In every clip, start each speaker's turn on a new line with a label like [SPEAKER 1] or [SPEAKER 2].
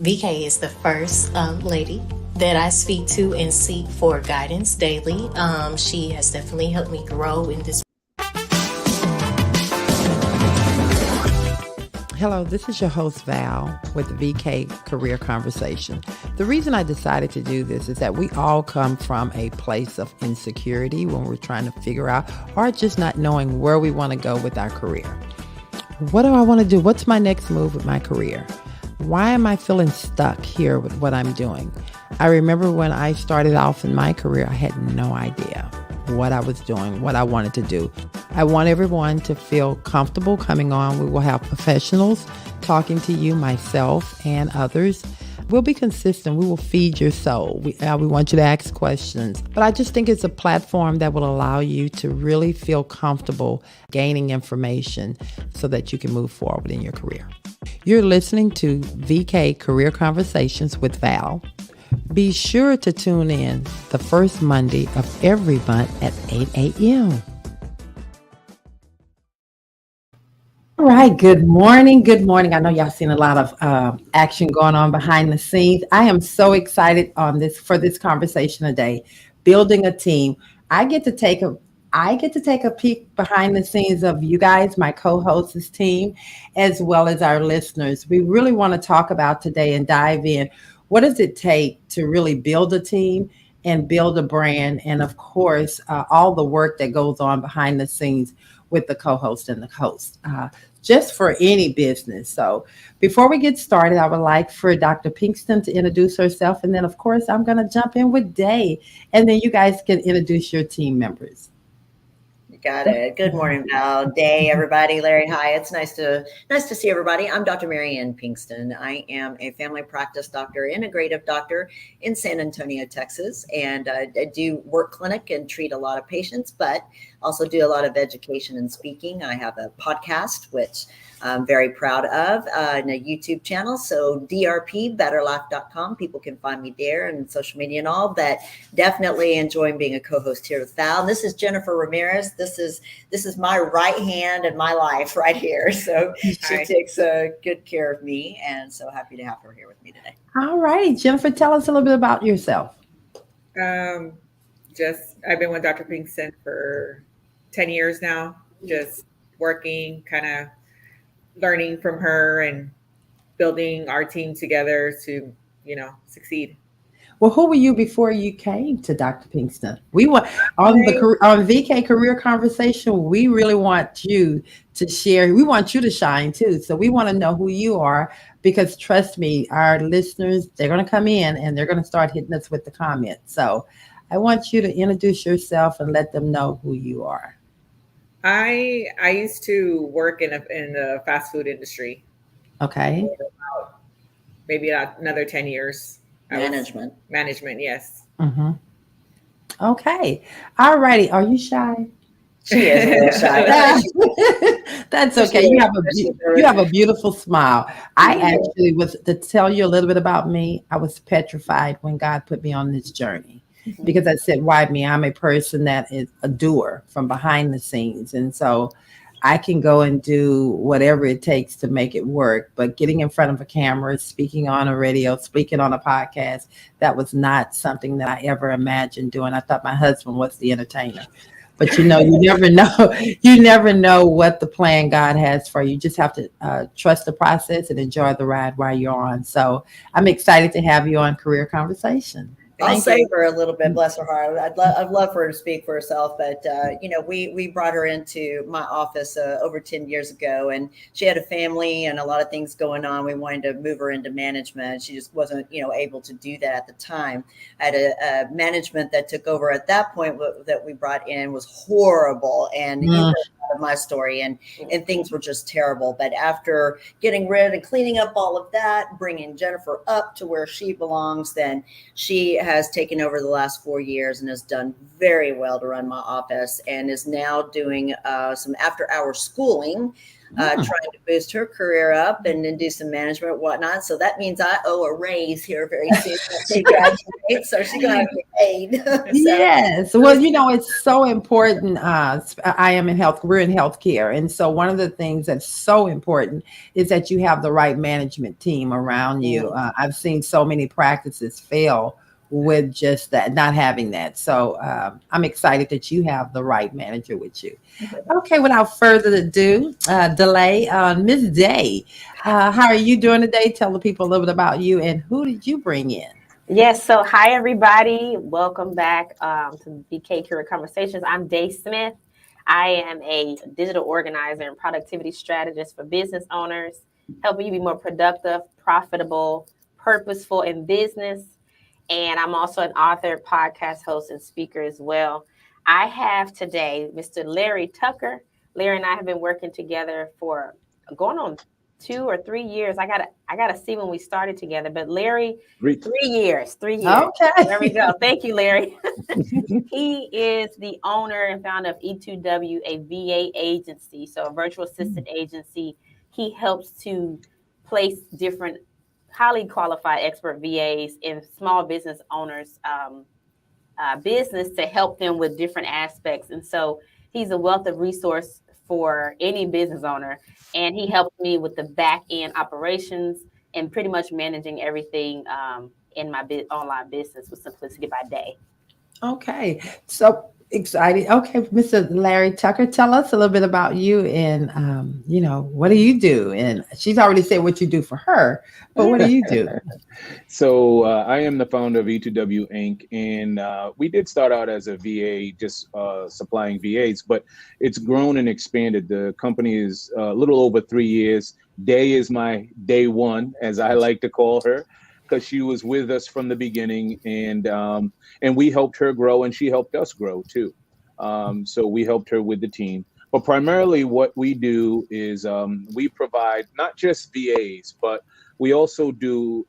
[SPEAKER 1] VK is the first lady that I speak to and seek for guidance daily. She has definitely helped me grow in this.
[SPEAKER 2] Hello, this is your host Val with the VK Career Conversation. The reason I decided to do this is that we all come from a place of insecurity when we're trying to figure out or just not knowing where we want to go with our career. What do I want to do? What's my next move with my career? Why am I feeling stuck here with what I'm doing? I remember when I started off in my career, I had no idea what I was doing, what I wanted to do. I want everyone to feel comfortable coming on. We will have professionals talking to you, myself, and others. We'll be consistent. We will feed your soul. We want you to ask questions. But I just think it's a platform that will allow you to really feel comfortable gaining information so that you can move forward in your career. You're listening to VK Career Conversations with Val. Be sure to tune in the first Monday of every month at 8 a.m. All right, good morning. Good morning. I know y'all seen a lot of action going on behind the scenes. I am so excited for this conversation today. Building a team. I get to take a peek behind the scenes of you guys, my co-hosts team, as well as our listeners. We really want to talk about today and dive in. What does it take to really build a team and build a brand? And of course, all the work that goes on behind the scenes with the co-host and the host, just for any business. So before we get started, I would like for Dr. Pinkston to introduce herself. And then, of course, I'm going to jump in with Day. And then you guys can introduce your team members.
[SPEAKER 3] Got it. Good morning, Val. Day, everybody. Larry, hi. It's nice to see everybody. I'm Dr. Marianne Pinkston. I am a family practice doctor, integrative doctor in San Antonio, Texas, and I do work clinic and treat a lot of patients, but also do a lot of education and speaking. I have a podcast, which I'm very proud of, and a YouTube channel. So drpbetterlife.com. People can find me there and social media and all, but definitely enjoying being a co-host here with Val. And this is Jennifer Ramirez. This is my right hand in my life right here. So she takes good care of me. And so happy to have her here with me today.
[SPEAKER 2] All right, Jennifer, tell us a little bit about yourself.
[SPEAKER 4] I've been with Dr. Pinkston for 10 years now, just working, kind of learning from her and building our team together to, succeed.
[SPEAKER 2] Well, who were you before you came to Dr. Pinkston? We want on VK Career Conversation. We really want you to share. We want you to shine too. So we want to know who you are, because trust me, our listeners, they're going to come in and they're going to start hitting us with the comments. So I want you to introduce yourself and let them know who you are.
[SPEAKER 4] I used to work in the fast food industry.
[SPEAKER 2] Okay.
[SPEAKER 4] Maybe another 10 years. Management, yes.
[SPEAKER 2] Mm-hmm. Okay. All righty. Are you shy?
[SPEAKER 3] She is a little shy.
[SPEAKER 2] That's okay. You have a beautiful smile. I actually was, to tell you a little bit about me, I was petrified when God put me on this journey. Because I said, why me? I'm a person that is a doer from behind the scenes. And so I can go and do whatever it takes to make it work. But getting in front of a camera, speaking on a radio, speaking on a podcast, that was not something that I ever imagined doing. I thought my husband was the entertainer. But you never know. You never know what the plan God has for you. You just have to trust the process and enjoy the ride while you're on. So I'm excited to have you on Career Conversation.
[SPEAKER 3] I'll save her a little bit, bless her heart. I'd love for her to speak for herself, but we brought her into my office over 10 years ago, and she had a family and a lot of things going on. We wanted to move her into management. She just wasn't, able to do that at the time. I had a management that took over at that point that we brought in was horrible, and you heard of my story, and things were just terrible. But after getting rid and cleaning up all of that, bringing Jennifer up to where she belongs, then she has taken over the last 4 years and has done very well to run my office, and is now doing some after-hour schooling trying to boost her career up and then do some management and whatnot. So that means I owe a raise here very soon when she graduates. So she's going to get paid.
[SPEAKER 2] Yes. Well, it's so important. I am in health. We're in healthcare. And so one of the things that's so important is that you have the right management team around you. I've seen so many practices fail with just that, not having that. So I'm excited that you have the right manager with you. Okay, without further ado, delay, Ms. Day, how are you doing today? Tell the people a little bit about you and who did you bring in?
[SPEAKER 5] Yes, so hi everybody. Welcome back to BK Career Conversations. I'm Day Smith. I am a digital organizer and productivity strategist for business owners, helping you be more productive, profitable, purposeful in business. And I'm also an author, podcast host, and speaker as well. I have today Mr. Larry Tucker. Larry and I have been working together for going on 2 or 3 years. I gotta see when we started together. But Larry, 3 years.
[SPEAKER 2] Okay.
[SPEAKER 5] There we go. Thank you, Larry. He is the owner and founder of E2W, a VA agency, so a virtual assistant agency. He helps to place different highly qualified expert VAs in small business owners' business to help them with different aspects. And so he's a wealth of resource for any business owner. And he helped me with the back end operations and pretty much managing everything in my online business with Simplicity by Day.
[SPEAKER 2] Okay. So exciting. Okay, Mr. Larry Tucker, tell us a little bit about you and, what do you do? And she's already said what you do for her, but what do you do?
[SPEAKER 6] So I am the founder of E2W Inc. And we did start out as a VA, just supplying VAs, but it's grown and expanded. The company is a little over 3 years. Day is my day one, as I like to call her, because she was with us from the beginning, and we helped her grow, and she helped us grow too. So we helped her with the team. But primarily what we do is we provide not just VAs, but we also do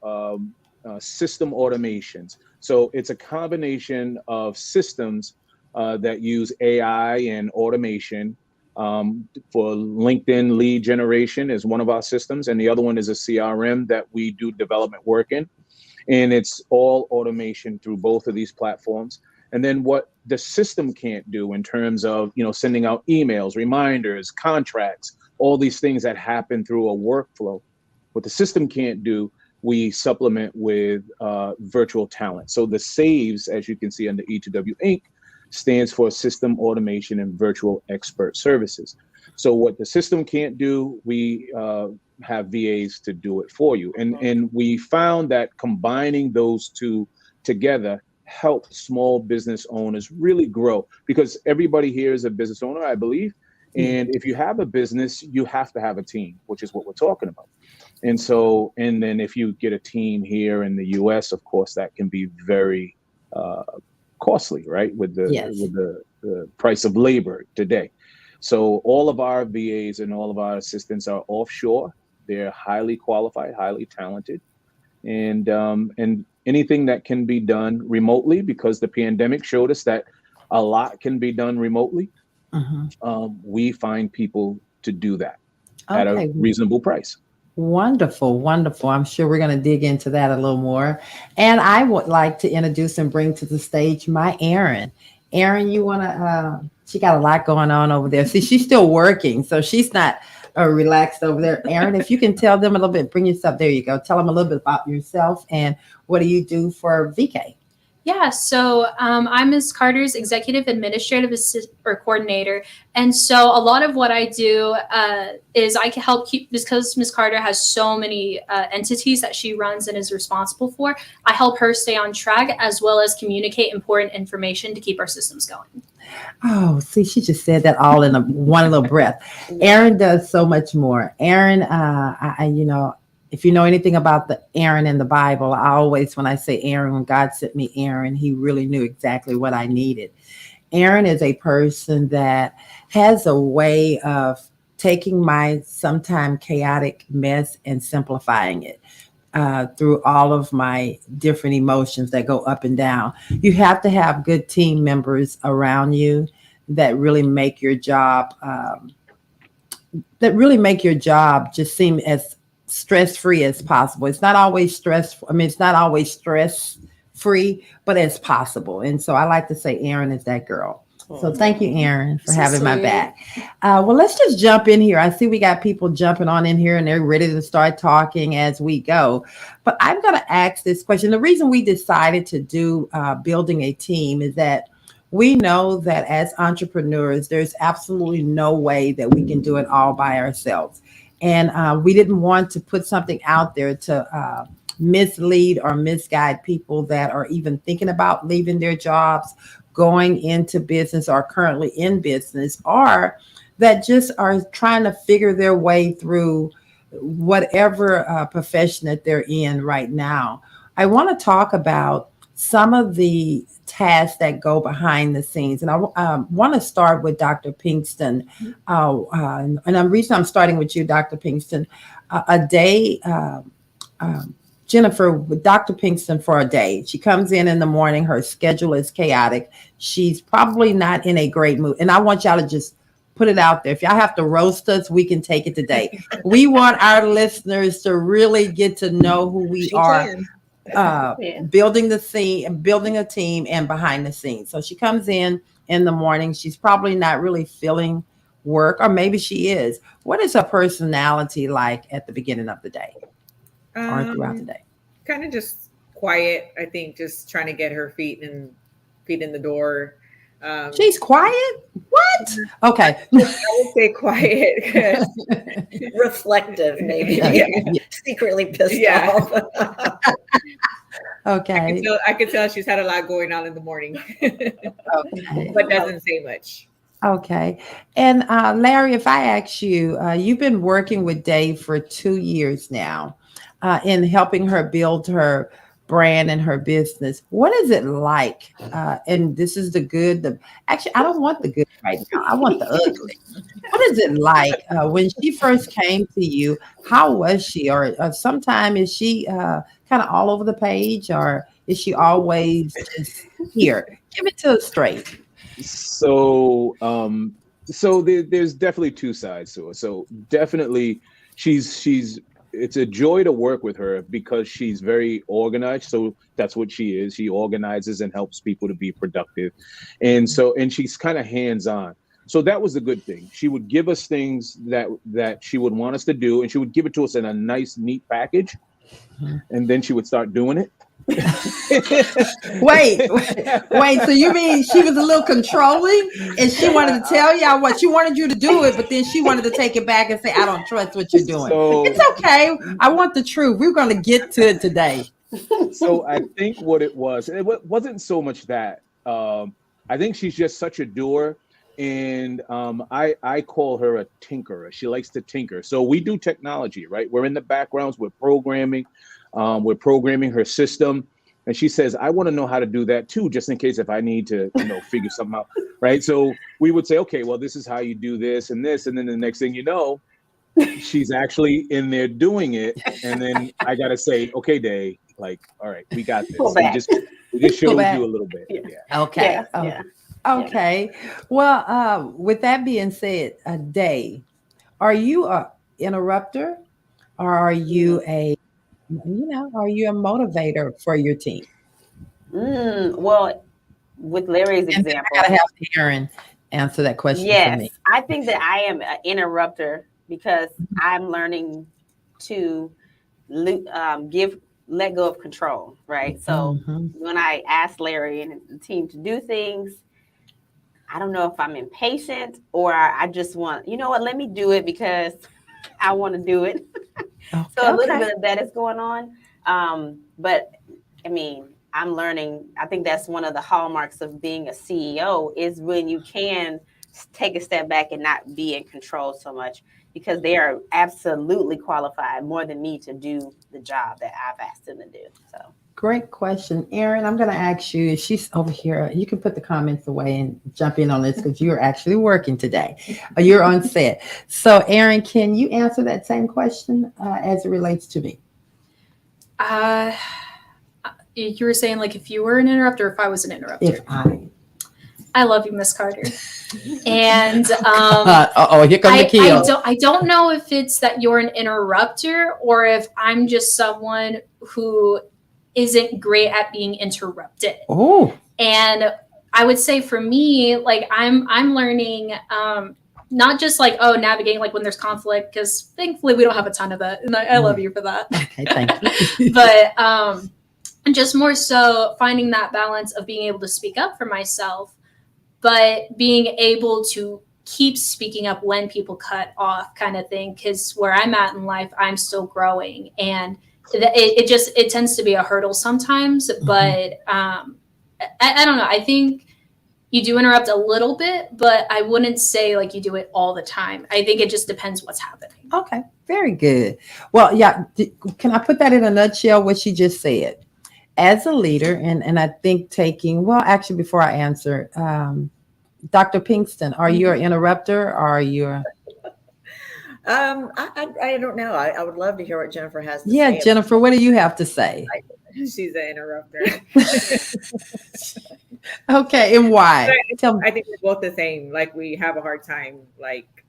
[SPEAKER 6] system automations. So it's a combination of systems that use AI and automation. For LinkedIn lead generation is one of our systems, and the other one is a CRM that we do development work in. And it's all automation through both of these platforms. And then what the system can't do in terms of, sending out emails, reminders, contracts, all these things that happen through a workflow, what the system can't do, we supplement with virtual talent. So the SAVES, as you can see under E2W Inc., stands for System Automation and Virtual Expert Services. So what the system can't do, we have VAs to do it for you. And we found that combining those two together help small business owners really grow, because everybody here is a business owner, I believe. And if you have a business, you have to have a team, which is what we're talking about. And then if you get a team here in the US, of course, that can be very costly, right? With the price of labor today. So all of our VAs and all of our assistants are offshore. They're highly qualified, highly talented, and anything that can be done remotely, because the pandemic showed us that a lot can be done remotely. We find people to do that at a reasonable price.
[SPEAKER 2] Wonderful, wonderful. I'm sure we're going to dig into that a little more. And I would like to introduce and bring to the stage my Erin. Erin, you want to, she got a lot going on over there. See, she's still working, so she's not relaxed over there. Erin, if you can tell them a little bit, bring yourself, there you go. Tell them a little bit about yourself and what do you do for VK?
[SPEAKER 7] Yeah, so I'm Ms. Carter's executive administrative coordinator. And so a lot of what I do is I can help keep, because Ms. Carter has so many entities that she runs and is responsible for, I help her stay on track as well as communicate important information to keep our systems going.
[SPEAKER 2] Oh, see, she just said that all in one little breath. Erin does so much more. Erin, if you know anything about the Aaron in the Bible, I always, when I say Aaron, when God sent me Aaron, he really knew exactly what I needed. Aaron is a person that has a way of taking my sometimes chaotic mess and simplifying it through all of my different emotions that go up and down. You have to have good team members around you that really make your job that really make your job just seem as stress-free as possible. It's not always it's not always stress-free, but as possible. And so I like to say Erin is that girl. So thank you, Erin, for having my back. Well, let's just jump in here. I see we got people jumping on in here and they're ready to start talking as we go. But I'm going to ask this question. The reason we decided to do building a team is that we know that as entrepreneurs, there's absolutely no way that we can do it all by ourselves. And we didn't want to put something out there to mislead or misguide people that are even thinking about leaving their jobs, going into business or currently in business, or that just are trying to figure their way through whatever profession that they're in right now. I want to talk about some of the tasks that go behind the scenes. And I want to start with Dr. Pinkston. And the reason I'm starting with you, Dr. Pinkston, a day, Jennifer, with Dr. Pinkston for a day. She comes in the morning. Her schedule is chaotic. She's probably not in a great mood. And I want y'all to just put it out there. If y'all have to roast us, we can take it today. We want our listeners to really get to know who we are. Building a team and behind the scenes. So she comes in the morning. She's probably not really feeling work, or maybe she is. What is her personality like at the beginning of the day or throughout the day?
[SPEAKER 4] Kind of just quiet. I think just trying to get her feet in the door.
[SPEAKER 2] She's quiet? What? Okay.
[SPEAKER 4] I would say quiet.
[SPEAKER 3] Reflective, maybe.
[SPEAKER 2] Yeah.
[SPEAKER 3] Secretly pissed off.
[SPEAKER 2] Okay.
[SPEAKER 4] I can tell she's had a lot going on in the morning.
[SPEAKER 2] Okay.
[SPEAKER 4] But doesn't say much.
[SPEAKER 2] Okay. And Larry, if I ask you, you've been working with Dave for 2 years now in helping her build her brand and her business. What is it like? And this is the good. Actually, I don't want the good right now. I want the ugly. What is it like when she first came to you? How was she? Or sometime is she kind of all over the page, or is she always just here? Give it to us straight.
[SPEAKER 6] So, there's definitely two sides to it. So definitely, it's a joy to work with her because she's very organized. So that's what she is. She organizes and helps people to be productive. And she's kind of hands-on. So that was the good thing. She would give us things that she would want us to do, and she would give it to us in a nice, neat package. And then she would start doing it.
[SPEAKER 2] Wait. So you mean she was a little controlling and she wanted to tell y'all what she wanted you to do it, but then she wanted to take it back and say, I don't trust what you're doing. So, it's okay. I want the truth. We're going to get to it today.
[SPEAKER 6] So I think what it wasn't so much that. I think she's just such a doer. And I call her a tinkerer. She likes to tinker. So we do technology, right? We're in the backgrounds. We're programming. We're programming her system. And she says, I want to know how to do that too, just in case if I need to, figure something out, right? So we would say, okay, well, this is how you do this and this. And then the next thing you know, she's actually in there doing it. And then I got to say, okay, Dave, all right, we got this. We just showed you a little bit. Yeah.
[SPEAKER 2] Okay. Yeah. Okay. Well, with that being said, Dave, are you a interrupter, or are you a motivator for your team?
[SPEAKER 5] Well, with Larry's example,
[SPEAKER 2] I gotta have Erin answer that question for me.
[SPEAKER 5] I think that I am an interrupter because I'm learning to let go of control, right? So when I ask Larry and the team to do things, I don't know if I'm impatient or I just want, let me do it because I want to do it. So a little bit of that is going on. But I mean, I'm learning. I think that's one of the hallmarks of being a CEO is when you can take a step back and not be in control so much, because they are absolutely qualified more than me to do the job that I've asked them to do. So.
[SPEAKER 2] Great question. Erin, I'm going to ask you, she's over here. You can put the comments away and jump in on this because you're actually working today. You're on set. So Erin, can you answer that same question as it relates to me?
[SPEAKER 7] You were saying if you were an interrupter, or if I was an interrupter? I love you, Miss Carter. And
[SPEAKER 2] here comes the kill.
[SPEAKER 7] I don't know if it's that you're an interrupter or if I'm just someone who isn't great at being interrupted.
[SPEAKER 2] Oh.
[SPEAKER 7] And I would say for me, like I'm learning not just like, navigating like when there's conflict, because thankfully we don't have a ton of it. And I love you for that.
[SPEAKER 2] Okay, thank you.
[SPEAKER 7] But just more so finding that balance of being able to speak up for myself, but being able to keep speaking up when people cut off, kind of thing. Because where I'm at in life, I'm still growing, and it tends to be a hurdle sometimes. But I don't know. I think you do interrupt a little bit, but I wouldn't say like you do it all the time. I think it just depends what's happening.
[SPEAKER 2] Okay, very good. Well, yeah. Can I put that in a nutshell? What she just said. As a leader, and I think actually, before I answer, Dr. Pinkston, are you an interrupter or are you
[SPEAKER 3] I don't know. I would love to hear what Jennifer has to say.
[SPEAKER 2] Yeah, Jennifer, what do you have to say?
[SPEAKER 4] She's an interrupter.
[SPEAKER 2] Okay, and why?
[SPEAKER 4] I think we're both the same. Like, we have a hard time, like,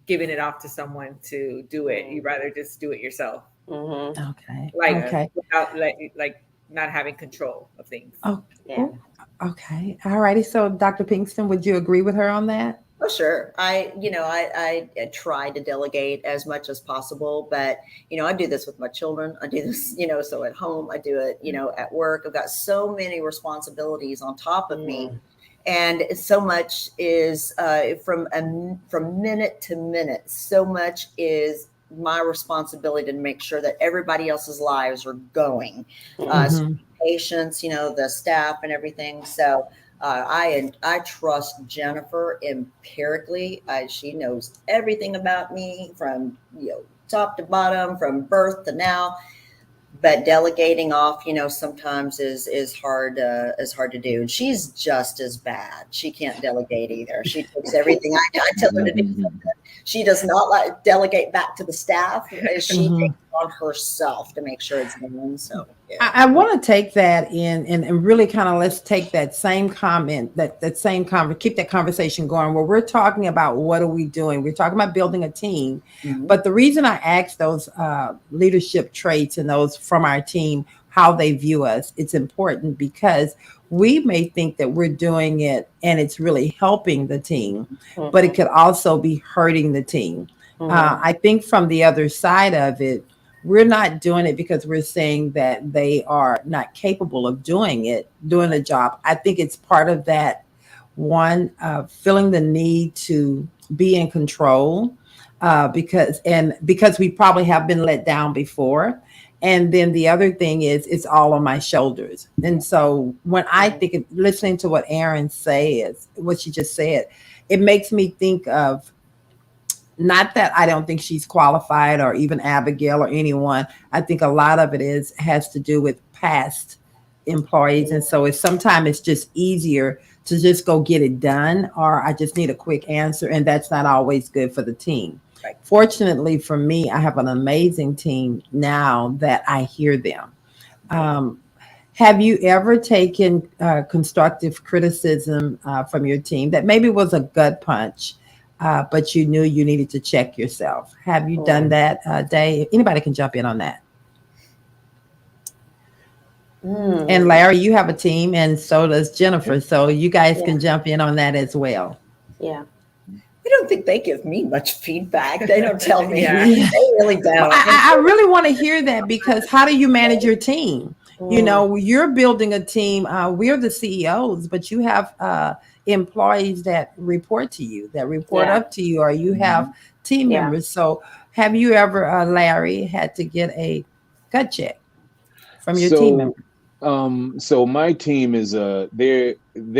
[SPEAKER 4] giving it off to someone to do it. You'd rather just do it yourself.
[SPEAKER 5] Mm-hmm.
[SPEAKER 2] Okay.
[SPEAKER 4] Like, without like not having control of things.
[SPEAKER 2] Oh,
[SPEAKER 5] Yeah.
[SPEAKER 2] okay. All righty. So, Dr. Pinkston, would you agree with her on that?
[SPEAKER 3] Oh, sure. I try to delegate as much as possible, but, I do this with my children. I do this, so at home, I do it, at work. I've got so many responsibilities on top of me. And so much is from minute to minute, so much is my responsibility to make sure that everybody else's lives are going. So patients, the staff and everything. So I trust Jennifer empirically. She knows everything about me from top to bottom, from birth to now. But delegating off, sometimes is hard to do. And she's just as bad. She can't delegate either. She takes everything I tell her to do something. She does not delegate back to the staff. She takes it on herself to make sure it's done. So yeah.
[SPEAKER 2] I want to take that in and really kind of let's take that same comment, that same keep that conversation going where we're talking about what are we doing? We're talking about building a team. But the reason I asked those leadership traits and those from our team, how they view us, it's important because we may think that we're doing it and it's really helping the team, but it could also be hurting the team. I think from the other side of it, we're not doing it because we're saying that they are not capable of doing the job. I think it's part of that one, feeling the need to be in control because we probably have been let down before. And then the other thing is it's all on my shoulders. And so when I think of listening to what Erin says, what she just said, it makes me think of not that I don't think she's qualified or even Abigail or anyone. I think a lot of it has to do with past employees. And so sometimes it's just easier to just go get it done, or I just need a quick answer. And that's not always good for the team. Right. Fortunately for me, I have an amazing team now that I hear them. Have you ever taken constructive criticism from your team that maybe was a gut punch, but you knew you needed to check yourself? Have you done that, Dave? Anybody can jump in on that. And Larry, you have a team, and so does Jennifer. So you guys can jump in on that as well.
[SPEAKER 5] Yeah.
[SPEAKER 3] I don't think they give me much feedback. They don't tell me. They really don't.
[SPEAKER 2] I really want to hear that, because how do you manage your team? You're building a team. We're the CEOs, but you have employees that report to you, that report up to you, or you have team members. So have you ever, Larry, had to get a gut check from your team members?
[SPEAKER 6] So my team is they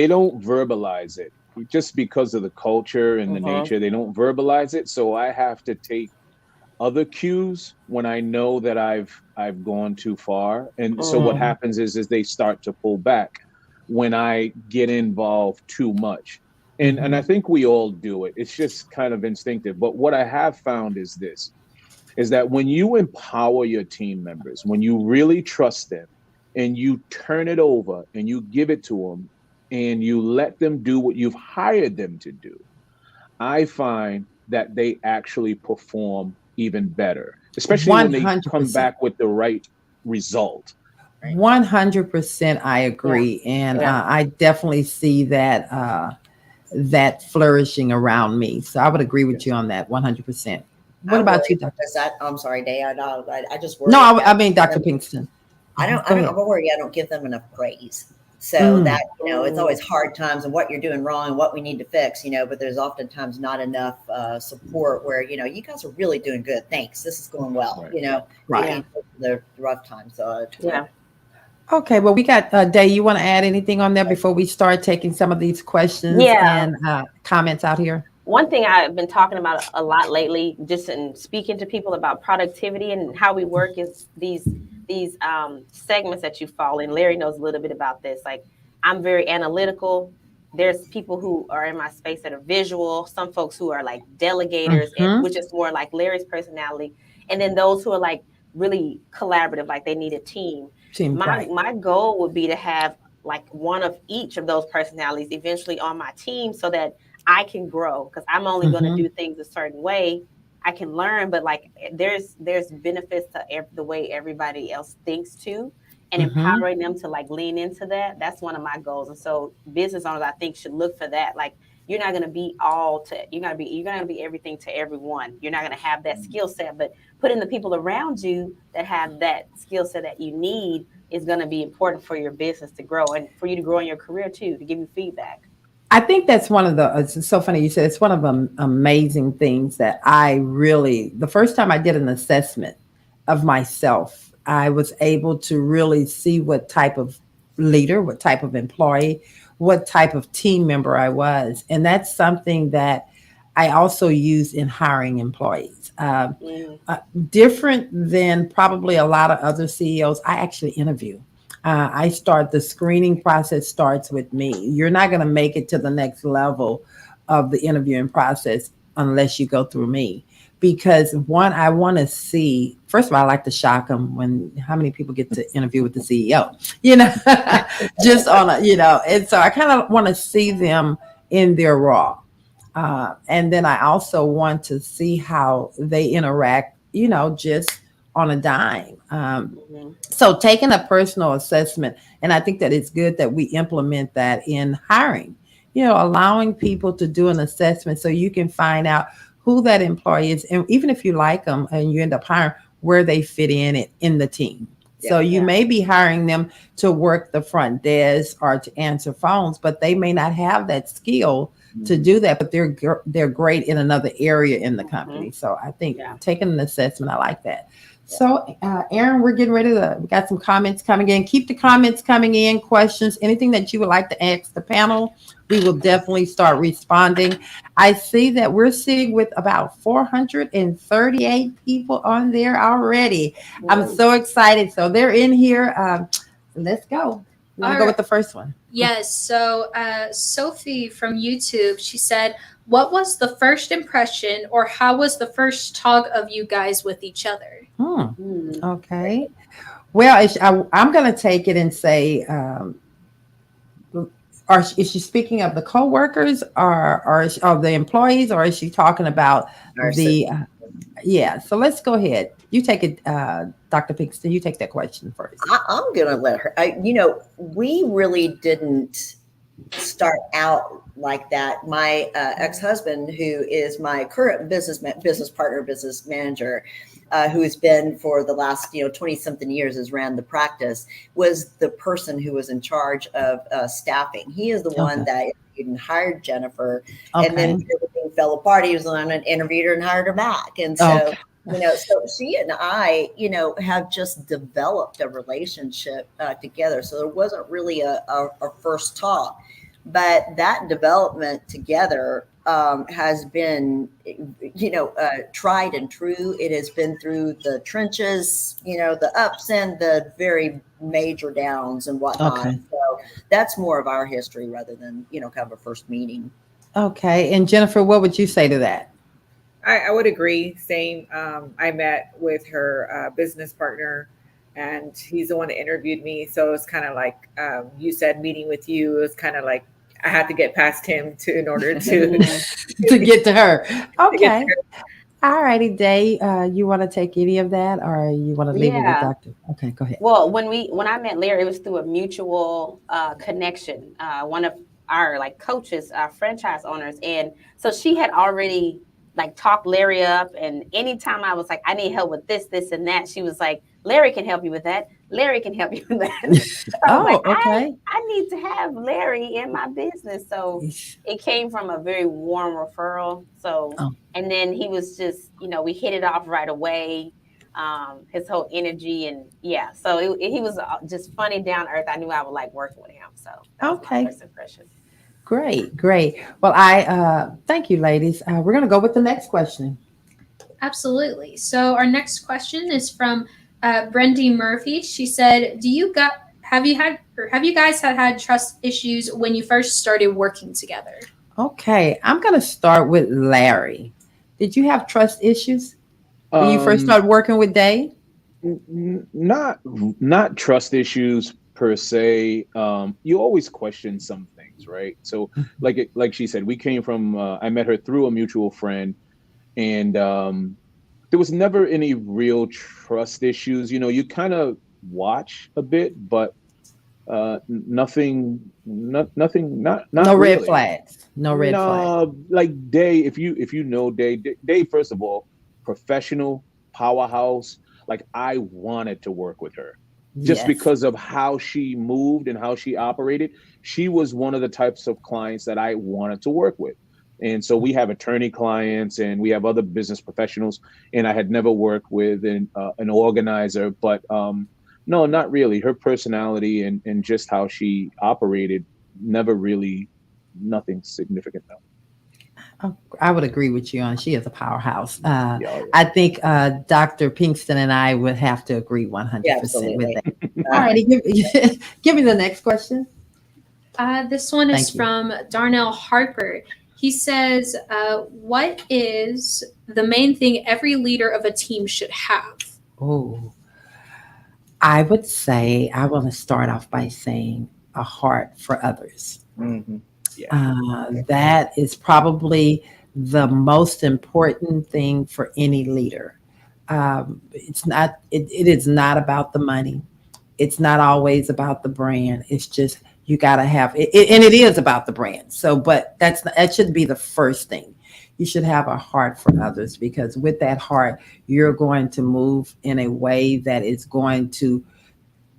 [SPEAKER 6] don't verbalize it just because of the culture and the nature. They don't verbalize it. So I have to take other cues when I know that I've gone too far. And so what happens is they start to pull back when I get involved too much. And I think we all do it. It's just kind of instinctive. But what I have found is that when you empower your team members, when you really trust them and you turn it over and you give it to them, and you let them do what you've hired them to do, I find that they actually perform even better, especially when they come
[SPEAKER 2] 100%.
[SPEAKER 6] back with the right result.
[SPEAKER 2] 100% I agree. And I definitely see that that flourishing around me. So I would agree with you on that 100%. What about you, Dr.?
[SPEAKER 3] I'm sorry, Day. I just worry.
[SPEAKER 2] No, I mean, Dr. Pinkston.
[SPEAKER 3] I don't worry. I don't give them enough praise. So that, it's always hard times and what you're doing wrong and what we need to fix, but there's oftentimes not enough support where, you guys are really doing good. Thanks. This is going well,
[SPEAKER 2] Right.
[SPEAKER 3] The rough times. So
[SPEAKER 2] Okay, well, we got Day. You want to add anything on there before we start taking some of these questions and comments out here?
[SPEAKER 5] One thing I've been talking about a lot lately, just in speaking to people about productivity and how we work, is these segments that you fall in. Larry knows a little bit about this. Like, I'm very analytical. There's people who are in my space that are visual. Some folks who are like delegators, which is more like Larry's personality. And then those who are like really collaborative, like they need a team. My goal would be to have like one of each of those personalities eventually on my team so that I can grow, because I'm only going to do things a certain way. I can learn, but like there's benefits to the way everybody else thinks too, and empowering them to like lean into that. That's one of my goals. And so business owners, I think, should look for that. Like, you're not going to be you're going to be everything to everyone. You're not going to have that skill set, but putting the people around you that have that skill set that you need is going to be important for your business to grow and for you to grow in your career too, to give you feedback.
[SPEAKER 2] I think that's one of it's so funny you said, it's one of the amazing things that the first time I did an assessment of myself, I was able to really see what type of leader, what type of employee, what type of team member I was. And that's something that I also use in hiring employees. Different than probably a lot of other CEOs, I actually interview. The screening process starts with me. You're not going to make it to the next level of the interviewing process unless you go through me. Because I want to see, first of all, I like to shock them how many people get to interview with the CEO, just on and so I kind of want to see them in their raw. And then I also want to see how they interact, just on a dime. So taking a personal assessment, and I think that it's good that we implement that in hiring, allowing people to do an assessment so you can find out who that employee is. And even if you like them and you end up hiring, where they fit in the team. So you may be hiring them to work the front desk or to answer phones, but they may not have that skill to do that, but they're great in another area in the company. So I think taking an assessment, I like that. So, Aaron, we're getting ready we got some comments coming in. Keep the comments coming in, questions, anything that you would like to ask the panel. We will definitely start responding. I see that we're sitting with about 438 people on there already. I'm so excited. So they're in here. Let's go. You want to go with the first one?
[SPEAKER 7] Yes. So Sophie from YouTube, she said, what was the first impression, or how was the first talk of you guys with each other?
[SPEAKER 2] Okay. Well, I'm going to take it and say, is she speaking of the coworkers or the employees, or is she talking about so let's go ahead. You take it, Dr. Pinkston, you take that question first.
[SPEAKER 3] I'm going to let her, we really didn't start out like that. My ex-husband, who is my current business partner, business manager, who has been for the last 20 something years, has ran the practice, was the person who was in charge of staffing. He is the one that interviewed and hired Jennifer, and then everything fell apart. He was the one that interviewed her and hired her back. And so so she and I have just developed a relationship together. So there wasn't really a first talk, but that development together has been, tried and true. It has been through the trenches, the ups and the very major downs and whatnot. So that's more of our history rather than, kind of a first meeting.
[SPEAKER 2] Okay. And Jennifer, what would you say to that?
[SPEAKER 4] I would agree. Same. I met with her business partner and he's the one that interviewed me. So it's kind of like you said, meeting with you. It was kind of like I had to get past him in order to
[SPEAKER 2] to get to her.
[SPEAKER 4] to get
[SPEAKER 2] Okay.
[SPEAKER 4] to
[SPEAKER 2] All righty, Day. You want to take any of that, or you want to leave it with
[SPEAKER 5] Yeah.
[SPEAKER 2] Doctor? Okay, go ahead.
[SPEAKER 5] Well, when I met Larry, it was through a mutual connection. One of our like coaches, franchise owners, and so she had already like talked Larry up. And anytime I was like, I need help with this, this, and that, she was like, Larry can help you with that. Larry can help you with that. So I was like,
[SPEAKER 2] Okay.
[SPEAKER 5] I need to have Larry in my business. So it came from a very warm referral. So, and then he was just, we hit it off right away. His whole energy and so he was just funny, down to earth. I knew I would like working with him. So that was my first impression.
[SPEAKER 2] Great. Well, I thank you, ladies. We're gonna go with the next question.
[SPEAKER 7] Absolutely. So our next question is from Brendy Murphy. She said, have you guys had trust issues when you first started working together?
[SPEAKER 2] Okay, I'm gonna start with Larry. Did you have trust issues when you first started working with Day?
[SPEAKER 6] Not trust issues per se. You always question some things, right? So like she said, we came from I met her through a mutual friend, and there was never any real trust issues. You kind of watch a bit, but nothing, not
[SPEAKER 2] no
[SPEAKER 6] really.
[SPEAKER 2] red flags. No red flags.
[SPEAKER 6] Like Day, if you know Day, first of all, professional, powerhouse. Like I wanted to work with her just because of how she moved and how she operated. She was one of the types of clients that I wanted to work with. And so we have attorney clients and we have other business professionals, and I had never worked with an organizer, but no, not really. Her personality and just how she operated, never really, nothing significant. No.
[SPEAKER 2] I would agree with you on. She is a powerhouse. I think Dr. Pinkston and I would have to agree 100% with that. All righty, give me the next question.
[SPEAKER 7] This one is from Darnell Harper. He says, what is the main thing every leader of a team should have?
[SPEAKER 2] Oh, I would say, I want to start off by saying a heart for others.
[SPEAKER 3] Mm-hmm.
[SPEAKER 2] That is probably the most important thing for any leader. It is not about the money. It's not always about the brand. It's just, you got to have it, and it is about the brand. So, but that should be the first thing. You should have a heart for others, because with that heart, you're going to move in a way that is going to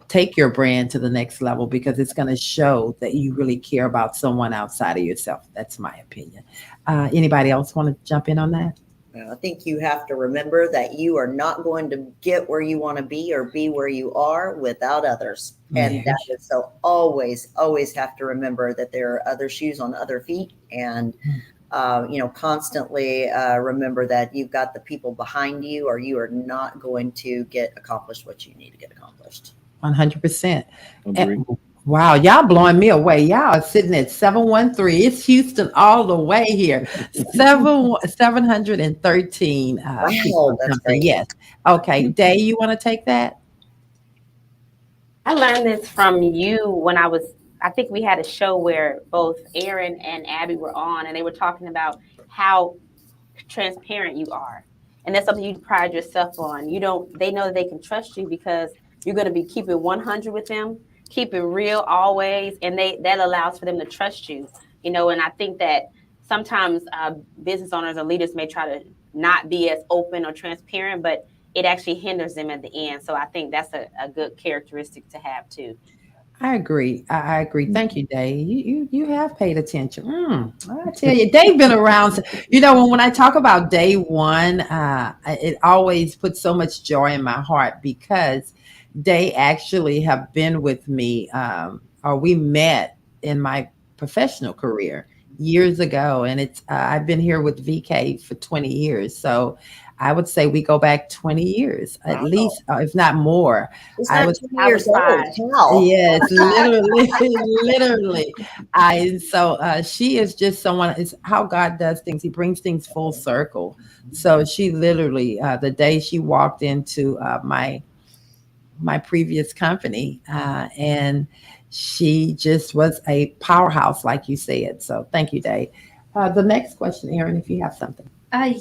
[SPEAKER 2] take your brand to the next level, because it's going to show that you really care about someone outside of yourself. That's my opinion. Anybody else want to jump in on that?
[SPEAKER 3] I think you have to remember that you are not going to get where you want to be or be where you are without others. And that is, so always have to remember that there are other shoes on other feet, and constantly remember that you've got the people behind you, or you are not going to get accomplished what you need to get accomplished.
[SPEAKER 2] 100%. Wow, y'all blowing me away. Y'all are sitting at 713. It's Houston all the way here. 713 people.
[SPEAKER 3] That's great.
[SPEAKER 2] Yes. Okay, Day, you want to take that?
[SPEAKER 5] I learned this from you when I think we had a show where both Aaron and Abby were on, and they were talking about how transparent you are. And that's something you pride yourself on. They know that they can trust you because you're going to be keeping 100 with them, keep it real always, and that allows for them to trust you. And I think that sometimes business owners or leaders may try to not be as open or transparent, but it actually hinders them at the end. So I think that's a good characteristic to have too.
[SPEAKER 2] I agree. I agree. Thank you, Dave. You have paid attention. I tell you, Dave been around. When I talk about day one, it always puts so much joy in my heart, because they actually have been with me, or we met in my professional career years ago. And I've been here with VK for 20 years. So I would say we go back 20 years, at least, if not more.
[SPEAKER 3] I was 20 years old.
[SPEAKER 2] Yes, literally. She is just someone, it's how God does things. He brings things full circle. So she literally, the day she walked into my my previous company. And she just was a powerhouse, like you said. So thank you, Dave. The next question, Erin, if you have something.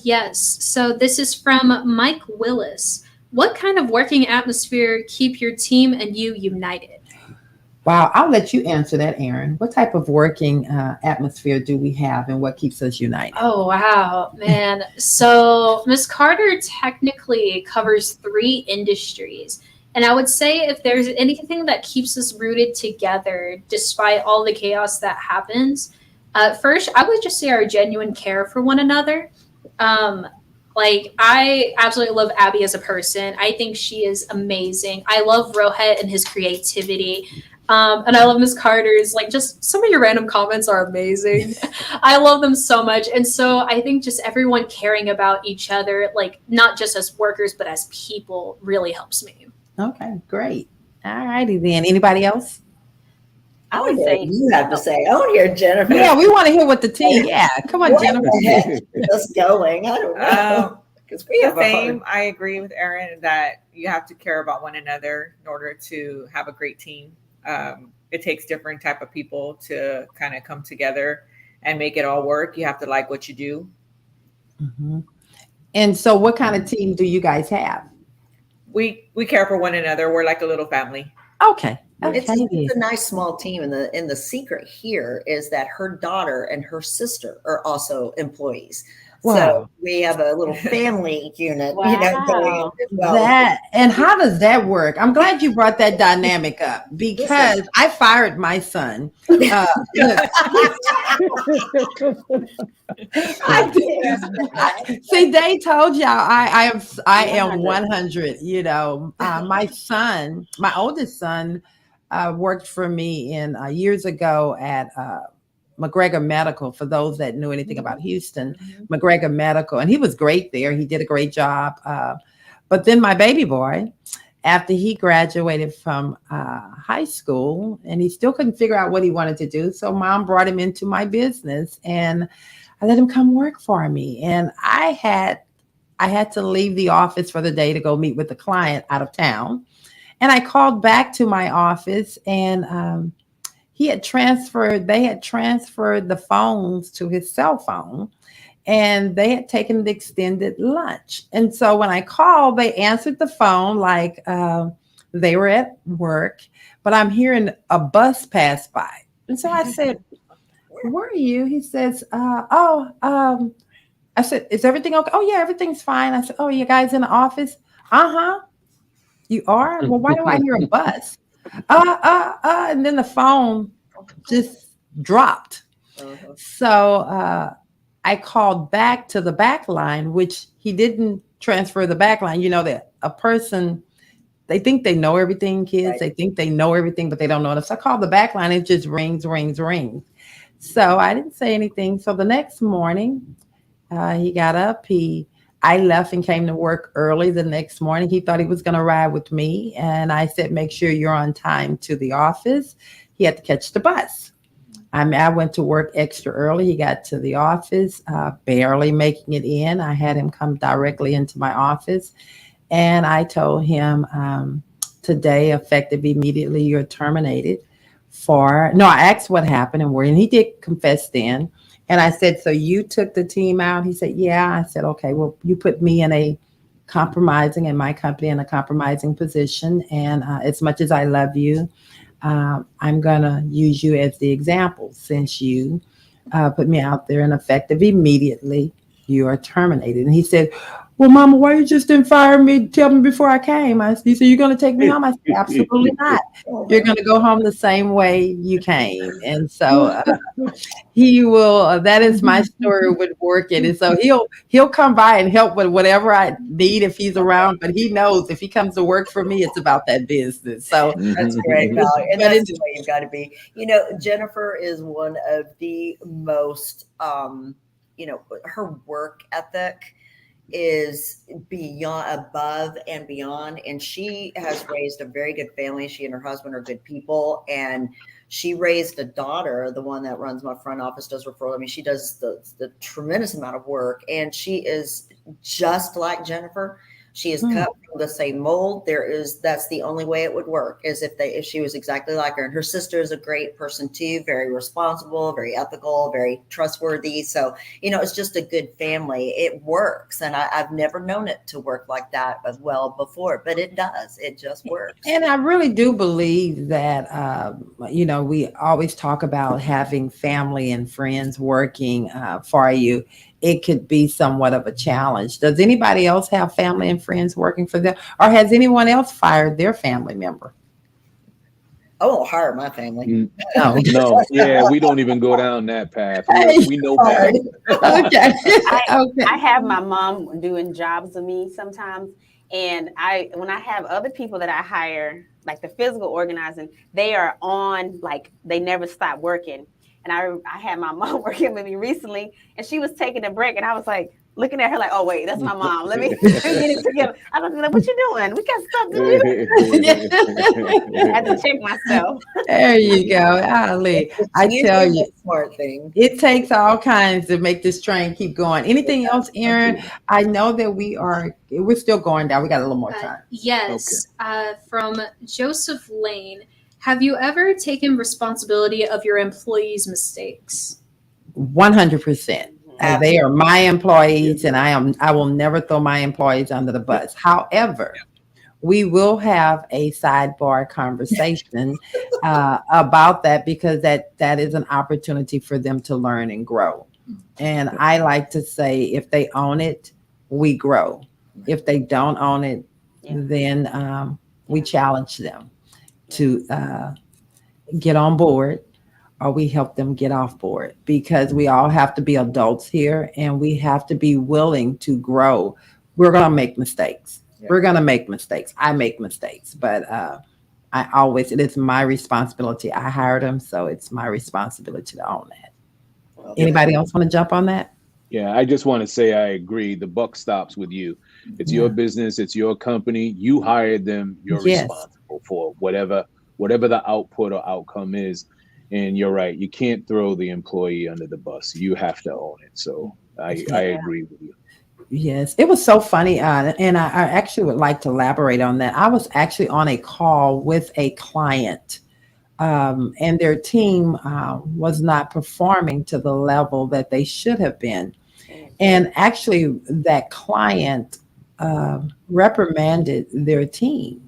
[SPEAKER 7] Yes. So this is from Mike Willis. What kind of working atmosphere keep your team and you united?
[SPEAKER 2] Wow, I'll let you answer that, Erin. What type of working atmosphere do we have, and what keeps us united?
[SPEAKER 7] Oh, wow, man. So Miss Carter technically covers 3 industries. And I would say if there's anything that keeps us rooted together, despite all the chaos that happens, first, I would just say our genuine care for one another. Um, like, I absolutely love Abby as a person. I think she is amazing. I love Rohit and his creativity. And I love Miss Carter's, like, just some of your random comments are amazing. I love them so much. And so I think just everyone caring about each other, like, not just as workers, but as people, really helps me.
[SPEAKER 2] Okay, great. All righty then. Anybody else?
[SPEAKER 5] I would
[SPEAKER 3] What
[SPEAKER 5] say
[SPEAKER 3] you have to say. I want to hear Jennifer.
[SPEAKER 2] Yeah, we want to hear what the team. Yeah, come on,
[SPEAKER 3] What
[SPEAKER 2] Jennifer.
[SPEAKER 3] the heck is us going? I don't know. Because we
[SPEAKER 4] The
[SPEAKER 3] have a
[SPEAKER 4] same.
[SPEAKER 3] hard.
[SPEAKER 4] I agree with Erin that you have to care about one another in order to have a great team. It takes different type of people to kind of come together and make it all work. You have to like what you do.
[SPEAKER 2] Mhm. And so, what kind of team do you guys have?
[SPEAKER 4] We care for one another. We're like a little family.
[SPEAKER 2] Okay.
[SPEAKER 3] It's,
[SPEAKER 2] Okay.
[SPEAKER 3] it's a nice small team, and the secret here is that her daughter and her sister are also employees. So
[SPEAKER 2] Wow.
[SPEAKER 3] we have a little family unit, going
[SPEAKER 5] Wow.
[SPEAKER 3] on as well.
[SPEAKER 2] That and how does that work? I'm glad you brought that dynamic up because I fired my son. Look, I did. See, they told y'all I am 100. You know, my oldest son, worked for me in years ago at McGregor Medical. For those that knew anything about Houston, McGregor Medical, and he was great there. He did a great job. But then my baby boy, after he graduated from high school, and he still couldn't figure out what he wanted to do, so mom brought him into my business, and I let him come work for me. And I had to leave the office for the day to go meet with the client out of town. And I called back to my office, and they had transferred the phones to his cell phone, and they had taken the extended lunch. And so when I called, they answered the phone like they were at work, but I'm hearing a bus pass by. And so I said, "Where are you?" He says, I said, "Is everything okay?" "Oh, yeah, everything's fine." I said, "Oh, you guys in the office?" "Uh-huh." "You are? Well, why do I hear a bus?" And then the phone just dropped. So I called back to the back line, which he didn't transfer the back line. You know that a person, they think they know everything, kids.
[SPEAKER 3] Right.
[SPEAKER 2] They think they know everything, but they don't know enough. So I called the back line. It just rings, rings, rings. So I didn't say anything. So the next morning, he got up. I left and came to work early the next morning. He thought he was going to ride with me. And I said, "Make sure you're on time to the office." He had to catch the bus. I went to work extra early. He got to the office, barely making it in. I had him come directly into my office. And I told him, today, effective immediately, you're terminated I asked what happened and where, and he did confess then. And I said, "So you took the team out?" He said, "Yeah." I said, "Okay, well, you put me in my company in a compromising position. And as much as I love you, I'm going to use you as the example. Since you put me out there and effective immediately, you are terminated." And he said, "Well, Mama, why you just didn't fire me? Tell me before I came." He said, "You're going to take me home?" I said, "Absolutely not. You're going to go home the same way you came." And so he will. That is my story with working. And so he'll come by and help with whatever I need if he's around. But he knows if he comes to work for me, it's about that business. So
[SPEAKER 3] That's great, Val. And that's the way you've got to be. Jennifer is one of the most, her work ethic is above and beyond. And she has raised a very good family. She and her husband are good people. And she raised a daughter, the one that runs my front office, does referral. I mean, she does the tremendous amount of work. And she is just like Jennifer. She is cut from the same mold. That's the only way it would work, is if she was exactly like her. And her sister is a great person too, very responsible, very ethical, very trustworthy. So, it's just a good family. It works. And I've never known it to work like that as well before, but it does. It just works.
[SPEAKER 2] And I really do believe that, we always talk about having family and friends working for you. It could be somewhat of a challenge. Does anybody else have family and friends working for them? Or has anyone else fired their family member?
[SPEAKER 3] I won't hire my family.
[SPEAKER 6] No, yeah, we don't even go down that path. We know better.
[SPEAKER 2] Okay.
[SPEAKER 5] I have my mom doing jobs with me sometimes. And when I have other people that I hire, like the physical organizing, they are on, like, they never stop working. And I had my mom working with me recently, and she was taking a break, and I was like looking at her like, oh wait, that's my mom. Let me get it together. I was like, what you doing? We got stuff to do. I had to check myself.
[SPEAKER 2] There you go, Ali. I tell you,
[SPEAKER 3] smart thing.
[SPEAKER 2] It takes all kinds to make this train keep going. Anything else, Erin? I know that we're still going down. We got a little more time.
[SPEAKER 7] Yes. Okay. From Joseph Lane. Have you ever taken responsibility of your employees' mistakes?
[SPEAKER 2] 100%. They are my employees, and I will never throw my employees under the bus. However, we will have a sidebar conversation about that, because that is an opportunity for them to learn and grow. And I like to say, if they own it, we grow. If they don't own it, then we challenge them to get on board, or we help them get off board, because we all have to be adults here, and we have to be willing to grow. We're going to make mistakes. Yeah. We're going to make mistakes. I make mistakes, but it is my responsibility. I hired them, so it's my responsibility to own that. Okay. Anybody else want to jump on that?
[SPEAKER 6] Yeah, I just want to say I agree. The buck stops with you. It's your business. It's your company. You hired them. You're responsible for whatever the output or outcome is. And you're right. You can't throw the employee under the bus. You have to own it. So I agree with you.
[SPEAKER 2] Yes, it was so funny. And I actually would like to elaborate on that. I was actually on a call with a client, and their team was not performing to the level that they should have been. And actually, that client reprimanded their team.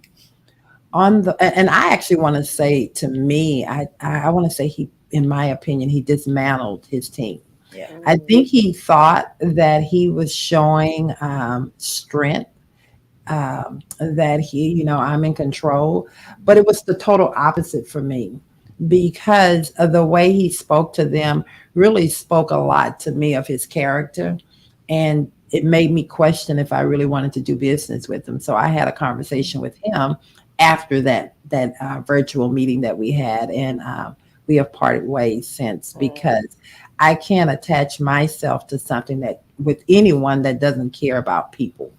[SPEAKER 2] And I actually want to say, to me, I want to say in my opinion, he dismantled his team. Yeah. I think he thought that he was showing strength, that I'm in control, but it was the total opposite for me, because of the way he spoke to them really spoke a lot to me of his character. And it made me question if I really wanted to do business with him. So I had a conversation with him after that virtual meeting that we had, and we have parted ways since, because I can't attach myself to something with anyone that doesn't care about people,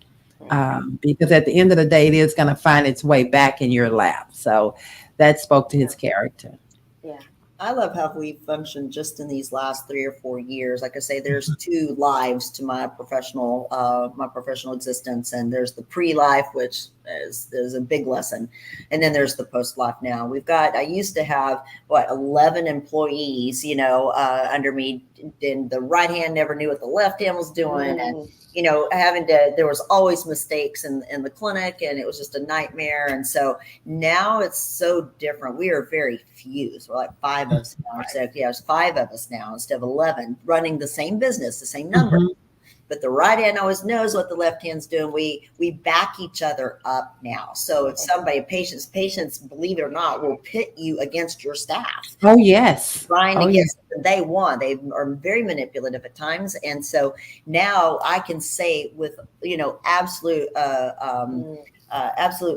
[SPEAKER 2] because at the end of the day, it is going to find its way back in your lap. So that spoke to his character.
[SPEAKER 3] Yeah. I love how we functioned just in these last 3 or 4 years. Like I say, there's 2 lives to my professional existence, and there's the pre-life, which is a big lesson, and then there's the post-life. Now I used to have 11 employees, under me, and the right hand never knew what the left hand was doing, and there was always mistakes in the clinic, and it was just a nightmare. And so now it's so different. We are very few. So we're like 5 of us now. So it's 5 of us now instead of 11 running the same business, the same number. Mm-hmm. But the right hand always knows what the left hand's doing. We back each other up now. So if patients, believe it or not, will pit you against your staff.
[SPEAKER 2] Oh, yes.
[SPEAKER 3] Trying to get something they want. They are very manipulative at times. And so now I can say with, absolute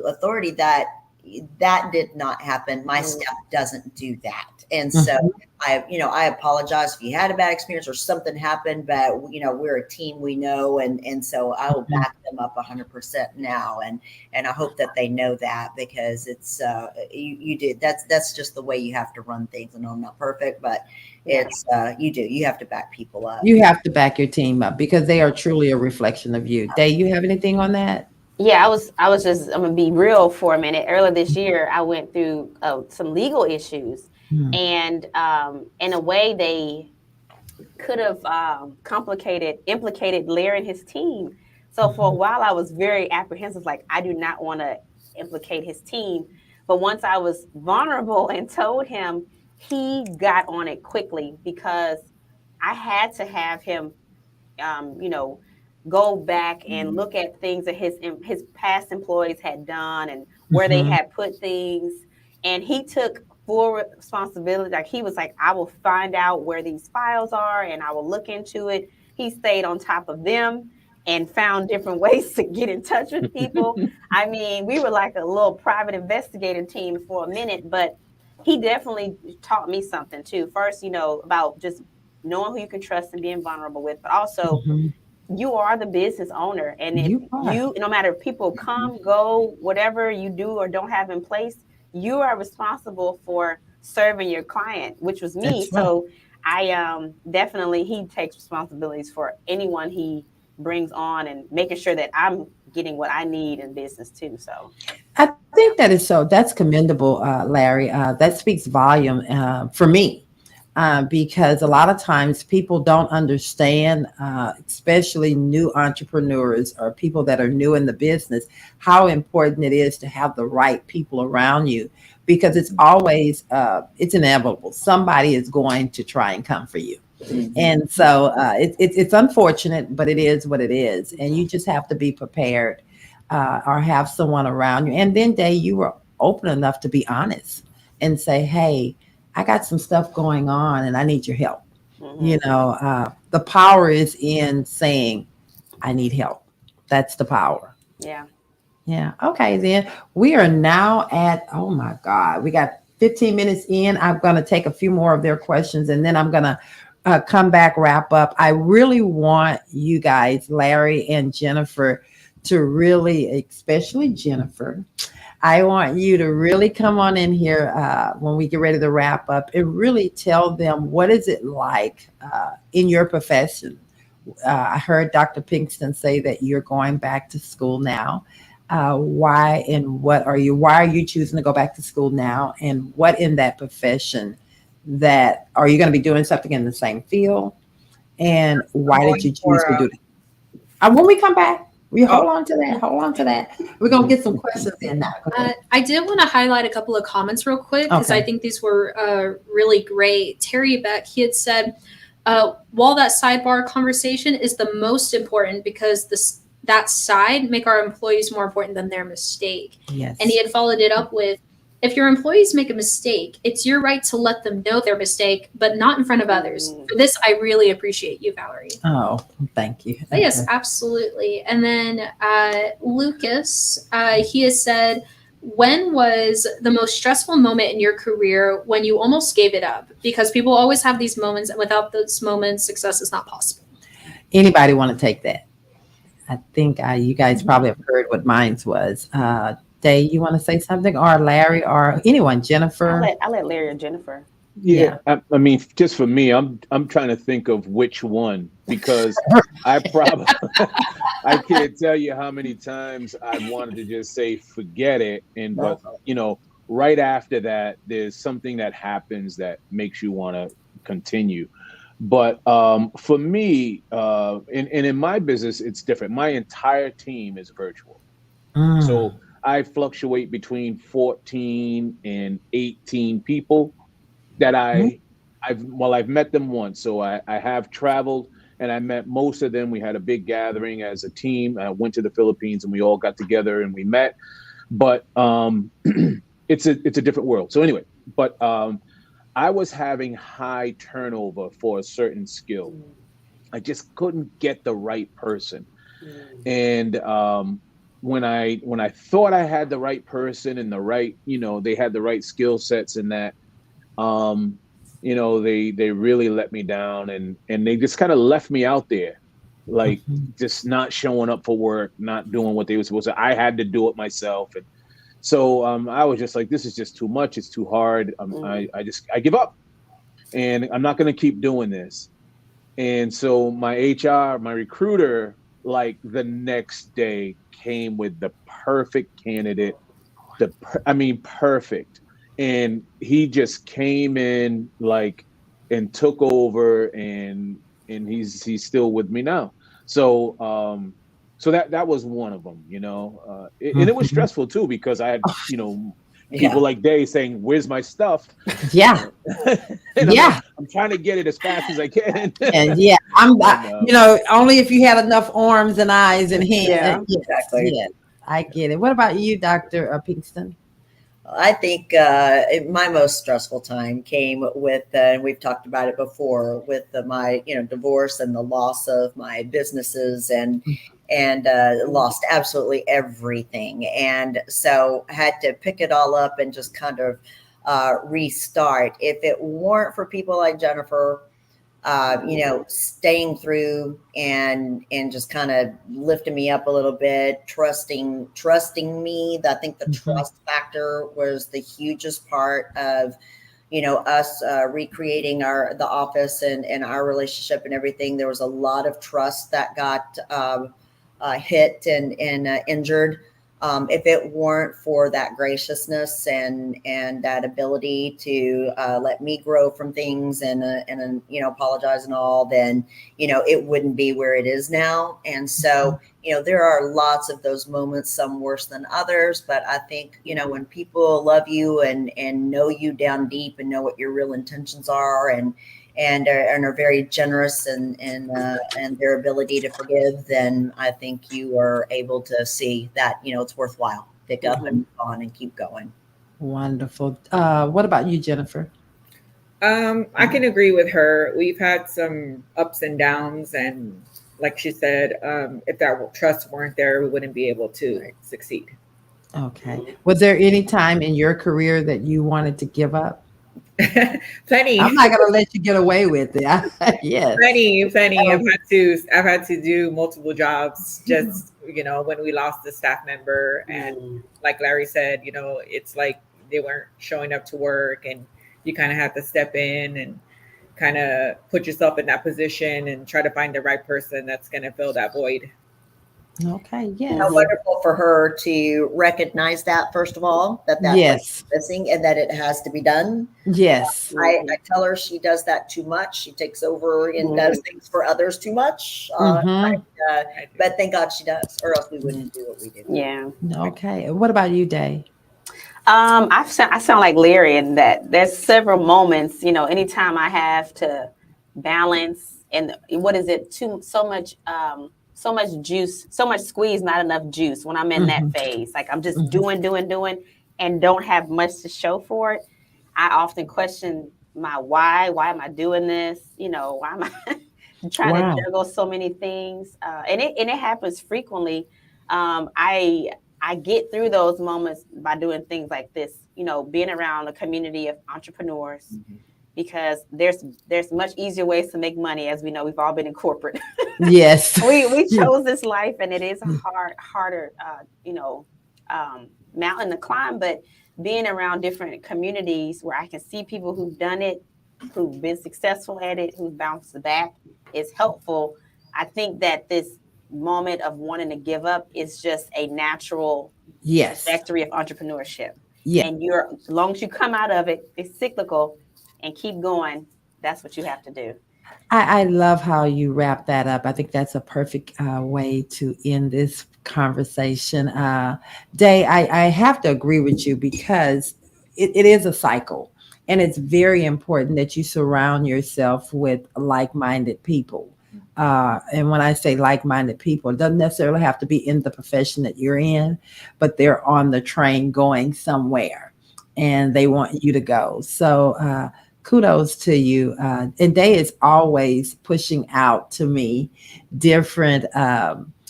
[SPEAKER 3] authority that did not happen. My staff doesn't do that. And so I apologize if you had a bad experience or something happened, but we're a team, and so I will back them up 100% now. And I hope that they know that, because it's, you do, that's just the way you have to run things. And I'm not perfect, but it's, you have to back people up.
[SPEAKER 2] You have to back your team up, because they are truly a reflection of you. Dave, you have anything on that?
[SPEAKER 5] Yeah, I'm gonna be real for a minute. Earlier this year, I went through some legal issues,
[SPEAKER 2] Mm.
[SPEAKER 5] and in a way, they could have implicated Larry and his team. So for a while, I was very apprehensive, like I do not want to implicate his team. But once I was vulnerable and told him, he got on it quickly because I had to have him, you know, go back and look at things that his past employees had done and where they had put things. And he took full responsibility. Like he was like, I will find out where these files are and I will look into it. He stayed on top of them and found different ways to get in touch with people. I mean, we were like a little private investigating team for a minute, but he definitely taught me something too. First, you know, about just knowing who you can trust and being vulnerable with, but also you are the business owner. And if you, no matter if people come, go, whatever you do or don't have in place, you are responsible for serving your client, which was me.
[SPEAKER 2] That's right.
[SPEAKER 5] So I definitely, he takes responsibilities for anyone he brings on and making sure that I'm getting what I need in business too. So
[SPEAKER 2] I think that is so. That's commendable, Larry. That speaks volume for me. Because a lot of times people don't understand, especially new entrepreneurs or people that are new in the business, how important it is to have the right people around you. Because it's always, it's inevitable. Somebody is going to try and come for you. And so it's unfortunate, but it is what it is. And you just have to be prepared or have someone around you. And then, Day, you were open enough to be honest and say, hey, I got some stuff going on and I need your help. You know, the power is in saying, I need help. That's the power.
[SPEAKER 5] yeah.
[SPEAKER 2] Yeah. Okay. Then we are now at, oh my God, we got 15 minutes in. I'm going to take a few more of their questions and then I'm going to come back, wrap up. I really want you guys, Larry and Jennifer, to really, especially Jennifer, I want you to really come on in here when we get ready to wrap up and really tell them what is it like in your profession. I heard Dr. Pinkston say that you're going back to school now. Why and what are you? Why are you choosing to go back to school now? And what in that profession that are you going to be doing something in the same field? And why did you choose to do that? When we come back. We hold on to that. Hold on to that. We're going to get some questions in now.
[SPEAKER 7] I did want to highlight a couple of comments real quick because I think these were really great. Terry Beck, he had said, while that sidebar conversation is the most important because that side make our employees more important than their mistake.
[SPEAKER 2] Yes.
[SPEAKER 7] And he had followed it up with, if your employees make a mistake, it's your right to let them know their mistake, but not in front of others. For this, I really appreciate you, Valerie.
[SPEAKER 2] Oh, thank you.
[SPEAKER 7] But yes, absolutely. And then Lucas, he has said, when was the most stressful moment in your career when you almost gave it up? Because people always have these moments, and without those moments, success is not possible.
[SPEAKER 2] Anybody want to take that? I think you guys probably have heard what mine was. Day, you want to say something, or Larry, or anyone? Jennifer.
[SPEAKER 5] I'll let Larry or Jennifer.
[SPEAKER 6] Yeah. I mean, just for me, I'm trying to think of which one because I can't tell you how many times I wanted to just say forget it, but you know, right after that, there's something that happens that makes you want to continue. But for me, and in my business, it's different. My entire team is virtual, so I fluctuate between 14 and 18 people that I've met them once. So I have traveled and I met most of them. We had a big gathering as a team. I went to the Philippines and we all got together and we met, but it's a different world. So anyway, but I was having high turnover for a certain skill. I just couldn't get the right person. And when I thought I had the right person and the right, you know, they had the right skill sets and that, you know, they really let me down and they just kind of left me out there, like just not showing up for work, not doing what they were supposed to. I had to do it myself. And so I was just like, this is just too much. It's too hard. I give up and I'm not going to keep doing this. And so my recruiter like the next day came with the perfect candidate, perfect. And he just came in like and took over, and he's still with me now. So so that was one of them, and it was
[SPEAKER 2] Mhm.
[SPEAKER 6] stressful too, because I had,
[SPEAKER 3] Yeah.
[SPEAKER 6] people like Day saying, "Where's my stuff?"
[SPEAKER 2] Yeah.
[SPEAKER 6] And I'm like,
[SPEAKER 2] Yeah.
[SPEAKER 6] I'm trying to get it as fast as I can.
[SPEAKER 2] And yeah,
[SPEAKER 6] And,
[SPEAKER 2] only if you had enough arms and eyes and hands.
[SPEAKER 5] Yeah.
[SPEAKER 2] Yes,
[SPEAKER 3] Exactly.
[SPEAKER 2] yes, I get it. What about you, Dr. Pinkston?
[SPEAKER 3] I think my most stressful time came with, and we've talked about it before, with my divorce and the loss of my businesses, and lost absolutely everything, and so had to pick it all up and just kind of restart. If it weren't for people like Jennifer, staying through and just kind of lifting me up a little bit, trusting me. I think the
[SPEAKER 2] Mhm.
[SPEAKER 3] trust factor was the hugest part of, us recreating the office and our relationship and everything. There was a lot of trust that got hit and injured. If it weren't for that graciousness and that ability to let me grow from things and apologize and all, then it wouldn't be where it is now. And so there are lots of those moments, some worse than others, but I think when people love you and know you down deep and know what your real intentions are, and are very generous and their ability to forgive, then I think you are able to see that it's worthwhile. Pick up and move on and keep going.
[SPEAKER 2] Wonderful. What about you, Jennifer?
[SPEAKER 4] I can agree with her. We've had some ups and downs, and like she said, if that trust weren't there, we wouldn't be able to succeed.
[SPEAKER 2] Okay. Was there any time in your career that you wanted to give up?
[SPEAKER 4] Plenty,
[SPEAKER 2] I'm not going to let you get away with it. Yes.
[SPEAKER 4] plenty. I've had to do multiple jobs just when we lost a staff member, and like Larry said, it's like they weren't showing up to work, and you kind of have to step in and kind of put yourself in that position and try to find the right person that's going to fill that void.
[SPEAKER 2] Okay. Yes.
[SPEAKER 3] How wonderful for her to recognize that, first of all, that
[SPEAKER 2] Yes.
[SPEAKER 3] missing and that it has to be done.
[SPEAKER 2] Yes.
[SPEAKER 3] I tell her she does that too much. She takes over and does things for others too much.
[SPEAKER 2] Mhm.
[SPEAKER 3] But thank God she does, or else we wouldn't do what we do.
[SPEAKER 5] Yeah.
[SPEAKER 2] Okay. What about you, Day?
[SPEAKER 5] I sound like Larry in that there's several moments, anytime I have to balance and what is it, so much juice, so much squeeze, not enough juice when I'm in that
[SPEAKER 2] Mhm.
[SPEAKER 5] phase. Like I'm just
[SPEAKER 2] Mhm.
[SPEAKER 5] doing and don't have much to show for it. I often question my why. Why am I doing this? Why am I trying to
[SPEAKER 2] Wow.
[SPEAKER 5] juggle so many things? And it happens frequently. I get through those moments by doing things like this, being around a community of entrepreneurs, because there's much easier ways to make money. As we know, we've all been in corporate.
[SPEAKER 2] Yes.
[SPEAKER 5] we chose this life, and it is a harder, mountain to climb. But being around different communities where I can see people who've done it, who've been successful at it, who've bounced back, is helpful. I think that this moment of wanting to give up is just a natural
[SPEAKER 2] Yes.
[SPEAKER 5] trajectory of entrepreneurship.
[SPEAKER 2] Yeah.
[SPEAKER 5] And as long as you come out of it, it's cyclical, and keep going. That's what you have to do.
[SPEAKER 2] I love how you wrap that up. I think that's a perfect way to end this conversation. Day, I have to agree with you because it is a cycle. And it's very important that you surround yourself with like minded people. And when I say like minded people, it doesn't necessarily have to be in the profession that you're in, but they're on the train going somewhere and they want you to go. So, kudos to you. And Day is always pushing out to me different,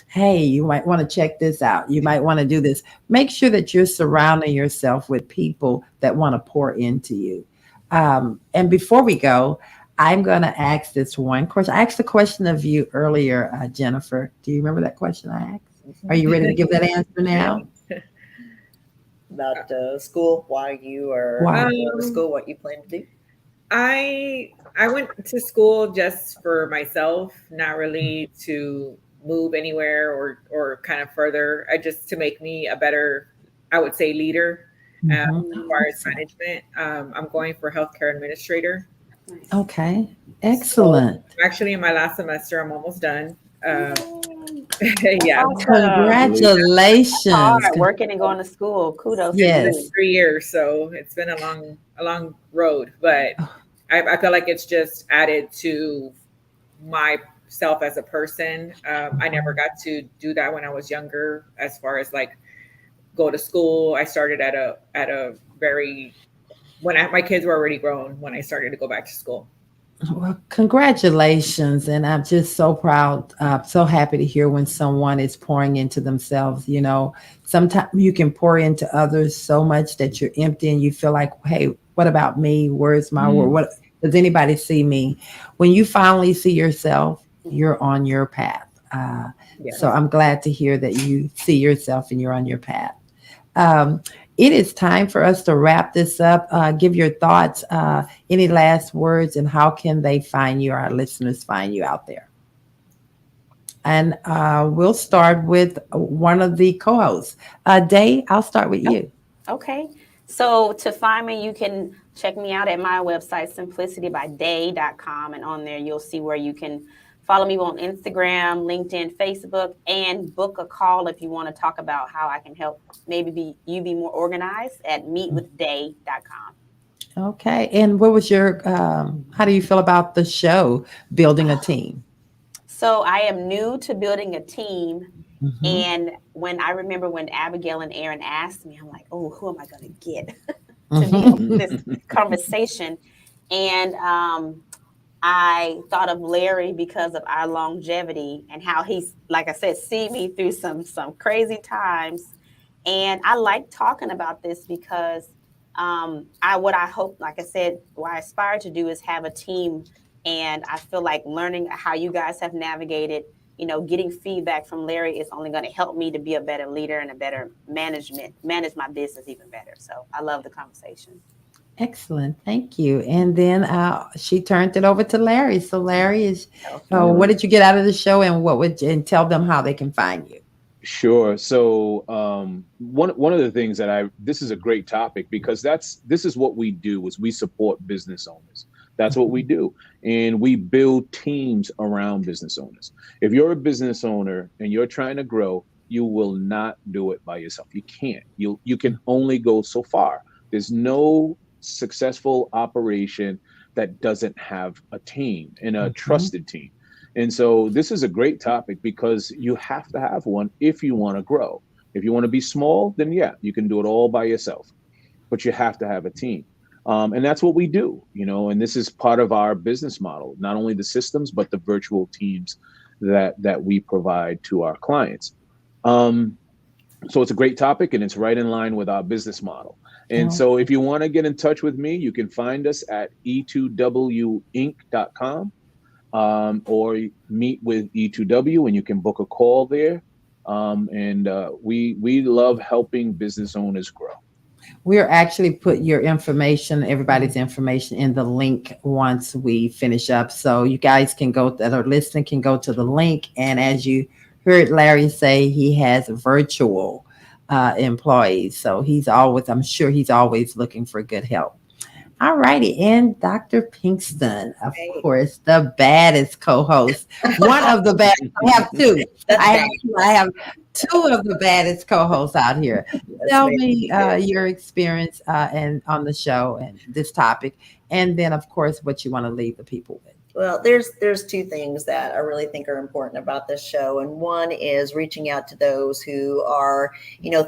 [SPEAKER 2] hey, you might want to check this out. You might want to do this. Make sure that you're surrounding yourself with people that want to pour into you. And before we go, I'm going to ask this one question. I asked the question of you earlier, Jennifer. Do you remember that question I asked? Are you ready to give that answer now?
[SPEAKER 3] About school, why you are
[SPEAKER 2] Why?
[SPEAKER 3] going to school, what you plan to do.
[SPEAKER 4] I went to school just for myself, not really to move anywhere or kind of further, just to make me a better, I would say, leader as far as management. I'm going for healthcare administrator.
[SPEAKER 2] Okay, excellent.
[SPEAKER 4] So actually, in my last semester, I'm almost done. Yeah,
[SPEAKER 2] Congratulations.
[SPEAKER 5] Hard working and going to school. Kudos.
[SPEAKER 2] Yes.
[SPEAKER 4] 3 years, so it's been a long road, but I feel like it's just added to myself as a person. I never got to do that when I was younger, as far as like go to school. I started at a very, my kids were already grown when I started to go back to school.
[SPEAKER 2] Well, congratulations. And I'm just so proud, so happy to hear when someone is pouring into themselves. You know, sometimes you can pour into others so much that you're empty and you feel like, hey, what about me? Where's my word? What does anybody see me? When you finally see yourself, you're on your path. So I'm glad to hear that you see yourself and you're on your path. It is time for us to wrap this up. Give your thoughts, any last words, and how can they find you, our listeners find you out there? And we'll start with one of the co-hosts. Day, I'll start with you.
[SPEAKER 5] Okay. So to find me, you can check me out at my website, simplicitybyday.com. And on there, you'll see where you can follow me on Instagram, LinkedIn, Facebook, and book a call if you want to talk about how I can help maybe be more organized at meetwithday.com.
[SPEAKER 2] Okay. And what was your, how do you feel about the show, Building a Team?
[SPEAKER 5] So I am new to building a team. And when Abigail and Aaron asked me, I'm like, oh, who am I going to get to be on this conversation? And I thought of Larry because of our longevity and how he's, like I said, seen me through some crazy times. And I like talking about this because what I hope, like I said, what I aspire to do is have a team. And I feel like learning how you guys have navigated, getting feedback from Larry is only going to help me to be a better leader and a better manage my business even better. So I love the conversation.
[SPEAKER 2] Excellent. Thank you. And then she turned it over to Larry. So Larry, what did you get out of the show and tell them how they can find you?
[SPEAKER 6] Sure. So one of the things this is a great topic because this is what we do is we support business owners. That's what we do. And we build teams around business owners. If you're a business owner and you're trying to grow, you will not do it by yourself. You can't. You can only go so far. There's no successful operation that doesn't have a team and a trusted team. And so this is a great topic because you have to have one if you want to grow. If you want to be small, then yeah, you can do it all by yourself, but you have to have a team. And that's what we do, and this is part of our business model, not only the systems, but the virtual teams that we provide to our clients. So it's a great topic and it's right in line with our business model. And so if you want to get in touch with me, you can find us at e2winc.com or meet with E2W and you can book a call there. And we love helping business owners grow.
[SPEAKER 2] We'll actually put your information, everybody's information in the link once we finish up. So you guys that are listening can go to the link. And as you heard Larry say, he has virtual employees. So I'm sure he's always looking for good help. All righty. And Dr. Pinkston, of course, the baddest co-host. One of the baddest. I have two. I have two of the baddest co-hosts out here. Tell me your experience and on the show and this topic. And then, of course, what you want to leave the people with.
[SPEAKER 3] Well, there's two things that I really think are important about this show. And one is reaching out to those who are,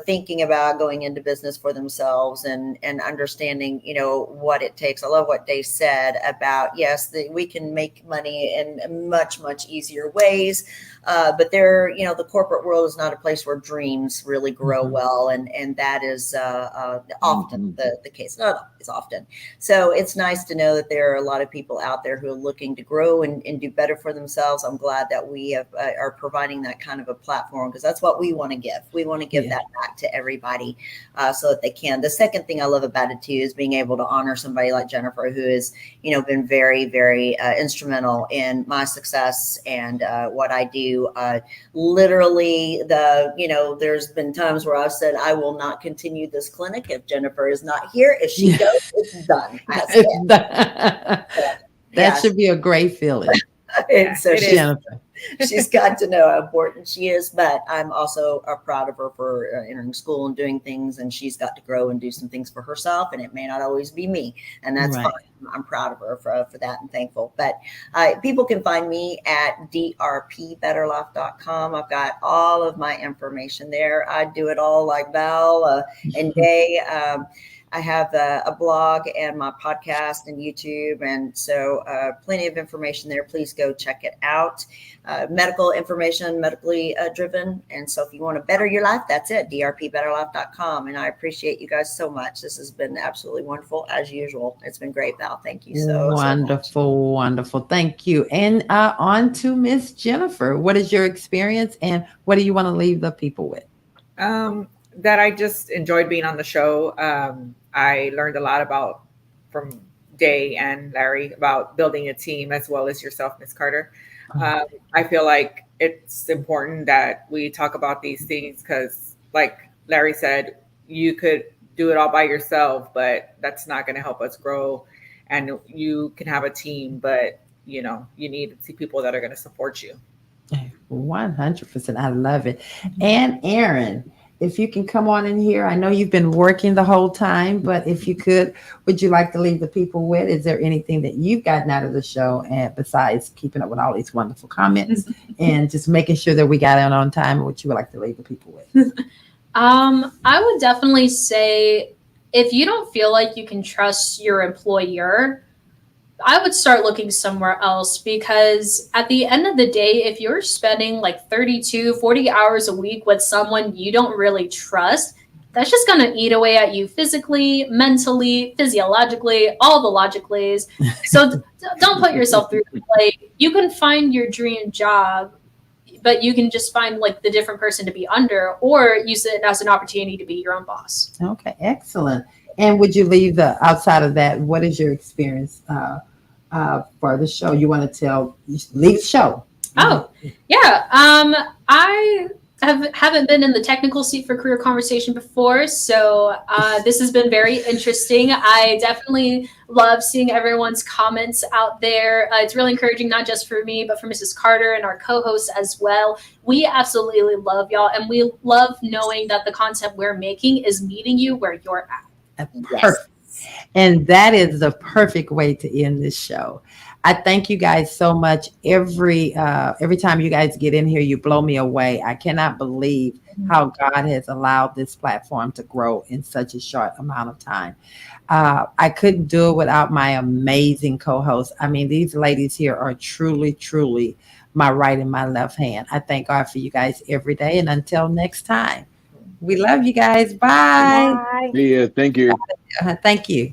[SPEAKER 3] thinking about going into business for themselves and understanding, what it takes. I love what Dave said about, yes, we can make money in much, much easier ways. But the corporate world is not a place where dreams really grow well. And that is often the case. Not as often. So it's nice to know that there are a lot of people out there who are looking to grow and do better for themselves. I'm glad that we have, are providing that kind of a platform, because that's what we want to give. We want to give that back to everybody so that they can. The second thing I love about it too is being able to honor somebody like Jennifer, who has, been very, very instrumental in my success and what I do. Literally, there's been times where I've said, I will not continue this clinic if Jennifer is not here. If she goes, it's done.
[SPEAKER 2] That should be a great feeling.
[SPEAKER 3] And so
[SPEAKER 2] Jennifer.
[SPEAKER 3] she's got to know how important she is, but I'm also proud of her for entering school and doing things, and she's got to grow and do some things for herself, and it may not always be me, and that's fine. I'm proud of her for that and thankful. But people can find me at drpbetterlife.com. I've got all of my information there. I do it all like Val and Day. I have a blog and my podcast and YouTube. And so plenty of information there. Please go check it out. Medical information, medically driven. And so if you want to better your life, that's it. drpbetterlife.com. And I appreciate you guys so much. This has been absolutely wonderful as usual. It's been great, Val. Thank you so
[SPEAKER 2] wonderful. Wonderful. Thank you. And on to Miss Jennifer. What is your experience and what do you want to leave the people with?
[SPEAKER 4] That I just enjoyed being on the show. I learned a lot from Day and Larry about building a team, as well as yourself, Miss Carter. I feel like it's important that we talk about these things because, like Larry said, you could do it all by yourself, but that's not going to help us grow. And you can have a team, but you need to see people that are going to support you.
[SPEAKER 2] 100%. I love it. And Aaron, if you can come on in here, I know you've been working the whole time, but if you could, would you like to leave the people with? Is there anything that you've gotten out of the show, and besides keeping up with all these wonderful comments and just making sure that we got out on time, what you would like to leave the people with?
[SPEAKER 7] I would definitely say if you don't feel like you can trust your employer, I would start looking somewhere else, because at the end of the day, if you're spending like 32, 40 hours a week with someone you don't really trust, that's just going to eat away at you physically, mentally, physiologically, all the logicallys. So don't put yourself through the play. You can find your dream job, but you can just find like the different person to be under, or use it as an opportunity to be your own boss.
[SPEAKER 2] Okay, excellent. And would you leave outside of that, what is your experience for the show? You want to leave the show?
[SPEAKER 7] Oh, yeah. I haven't been in the technical seat for Career Conversation before, so this has been very interesting. I definitely love seeing everyone's comments out there. It's really encouraging, not just for me, but for Mrs. Carter and our co-hosts as well. We absolutely love y'all, and we love knowing that the content we're making is meeting you where you're at.
[SPEAKER 2] Perfect. And that is the perfect way to end this show. I thank you guys so much. Every time you guys get in here, you blow me away. I cannot believe how God has allowed this platform to grow in such a short amount of time. I couldn't do it without my amazing co-hosts. I mean, these ladies here are truly, truly my right and my left hand. I thank God for you guys every day. And until next time, we love you guys. Bye.
[SPEAKER 6] Yeah, thank you.
[SPEAKER 2] Thank you.